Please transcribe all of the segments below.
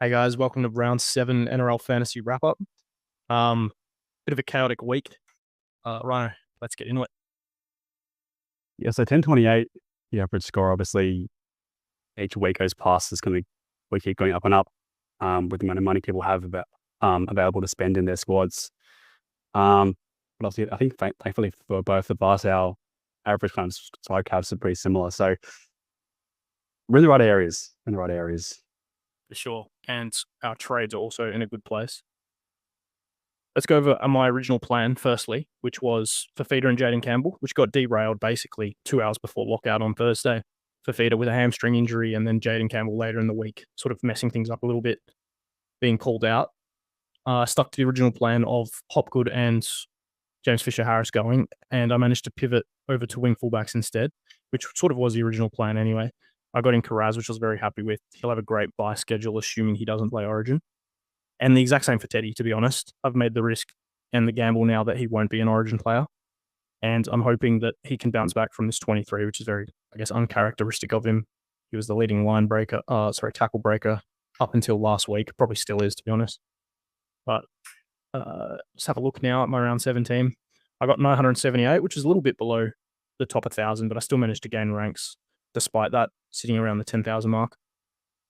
Hey guys, welcome to round 7 NRL Fantasy Wrap Up. Bit of a chaotic week. Ryan, let's get into it. Yeah, so 1028, the average score, obviously, each week goes past, we keep going up and up with the amount of money people have available to spend in their squads. But obviously, I think thankfully for both of us, our average kind of side caps are pretty similar. So we're in the right areas. For sure. And our trades are also in a good place. Let's go over my original plan firstly, which was Fafita and Jaden Campbell, which got derailed basically 2 hours before lockout on Thursday. Fafita with a hamstring injury, and then Jaden Campbell later in the week, sort of messing things up a little bit, being called out. Stuck to the original plan of Hopgood and James Fisher-Harris going, and I managed to pivot over to wing fullbacks instead, which sort of was the original plan anyway. I got in Karaz, which I was very happy with. He'll have a great bye schedule, assuming he doesn't play Origin. And the exact same for Teddy, to be honest. I've made the risk and the gamble now that he won't be an Origin player. And I'm hoping that he can bounce back from this 23, which is very, I guess, uncharacteristic of him. He was the leading tackle breaker up until last week. Probably still is, to be honest. But let's have a look now at my round 17. I got 978, which is a little bit below the top 1,000, but I still managed to gain ranks despite that, sitting around the 10,000 mark.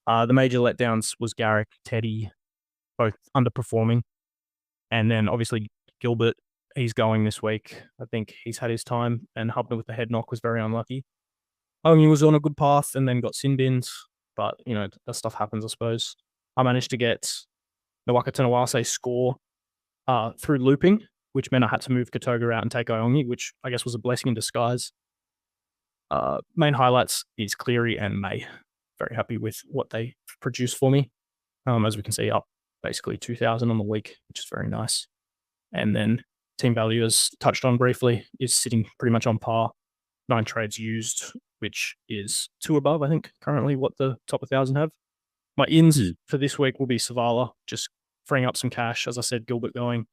The major letdowns was Garrick, Teddy, both underperforming. And then obviously Gilbert, he's going this week. I think he's had his time, and Hubner with the head knock was very unlucky. He was on a good path and then got sin bins, but, that stuff happens, I suppose. I managed to get Nawaka Tanawase score through looping, which meant I had to move Katoga out and take Iongi, which I guess was a blessing in disguise. Main highlights is Cleary and May. Very happy with what they produced for me. As we can see, up basically 2,000 on the week, which is very nice. And then team value, as touched on briefly, is sitting pretty much on par. 9 trades used, which is 2 above, I think, currently what the top 1,000 have. My ins for this week will be Savala, just freeing up some cash. As I said, Gilbert going.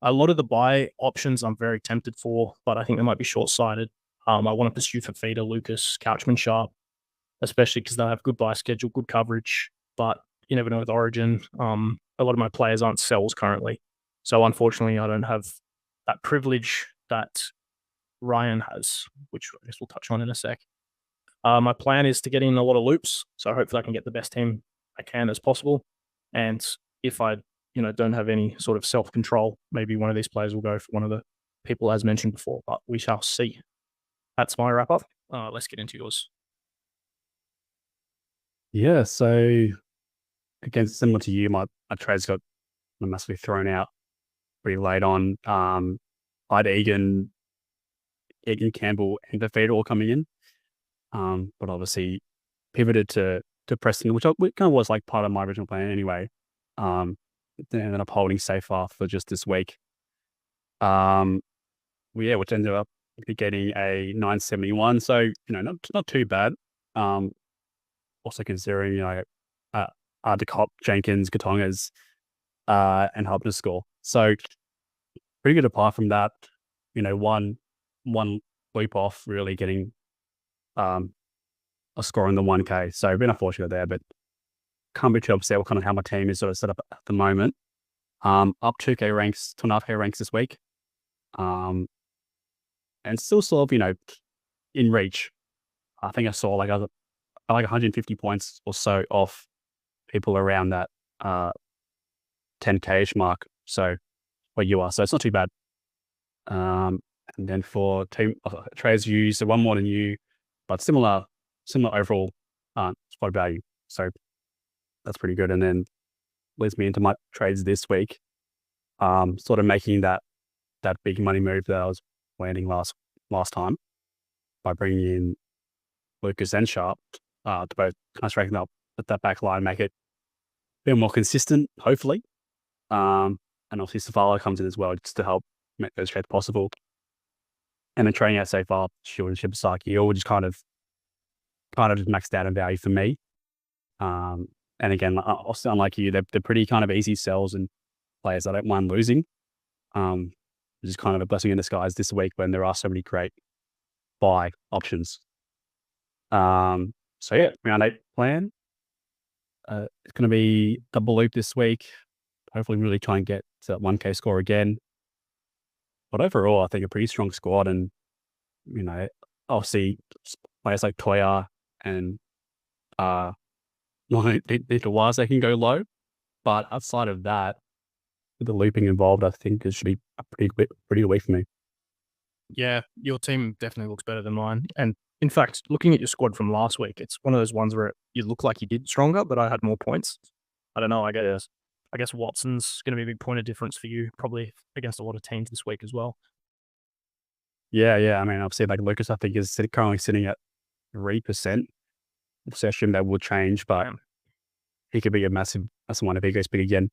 A lot of the buy options I'm very tempted for, but I think they might be short-sighted. I want to pursue Fafita, Lucas, Couchman, Sharp, especially because they have good buy schedule, good coverage, but you never know with Origin. A lot of my players aren't sells currently. So unfortunately, I don't have that privilege that Ryan has, which I guess we'll touch on in a sec. My plan is to get in a lot of loops, so hopefully I can get the best team I can as possible. And if I, don't have any sort of self-control, maybe one of these players will go for one of the people as mentioned before, but we shall see. That's my wrap-up. Let's get into yours. Yeah, so again, similar to you, my trades got massively thrown out pretty late on. I had Egan, Campbell, and Fafita all coming in. But obviously pivoted to Preston, which kind of was like part of my original plan anyway. Then ended up holding Safer for just this week. Which ended up getting a 971. So, not too bad. Also considering, Decop, Jenkins, Katongas, and Hubner's score. So pretty good apart from that, one leap off really getting a score in the 1K. So been unfortunate there, but can't be too upset with kind of how my team is sort of set up at the moment. Up 2K ranks, 2.5K ranks this week. And still sort of, in reach. I think I saw like 150 points or so off people around that 10K-ish mark. So where you are. So it's not too bad. And then for team trades used, so one more than you, but similar overall squad value. So that's pretty good. And then leads me into my trades this week. Sort of making that big money move that I was landing last time by bringing in Lucas and Sharp to both kind of strengthen up that back line, make it a bit more consistent, hopefully. And obviously Savala comes in as well just to help make those trades possible. And then trading out Safer, Shield and Shibasaki, all just kind of just maxed out in value for me. And again, also unlike you, they're pretty kind of easy sells and players I don't mind losing. Which is kind of a blessing in disguise this week when there are so many great buy options. So yeah, round 8 plan. It's going to be double loop this week. Hopefully really try and get to that 1K score again. But overall, I think a pretty strong squad, and, I'll see players like Toya and Wise, they can go low. But outside of that, with the looping involved, I think it should be a pretty weak for me. Yeah, your team definitely looks better than mine. And in fact, looking at your squad from last week, it's one of those ones where you look like you did stronger, but I had more points. I don't know. I guess Watson's going to be a big point of difference for you, probably against a lot of teams this week as well. Yeah. I mean, obviously, like Lucas, I think is currently sitting at 3% session. That will change, but he could be a massive one if he goes big again.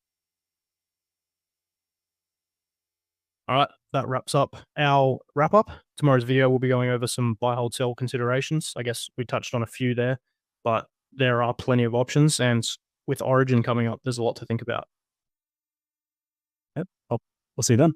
All right, that wraps up our wrap up. Tomorrow's video, we'll be going over some buy, hold, sell considerations. I guess we touched on a few there, but there are plenty of options. And with Origin coming up, there's a lot to think about. Yep. We'll see you then.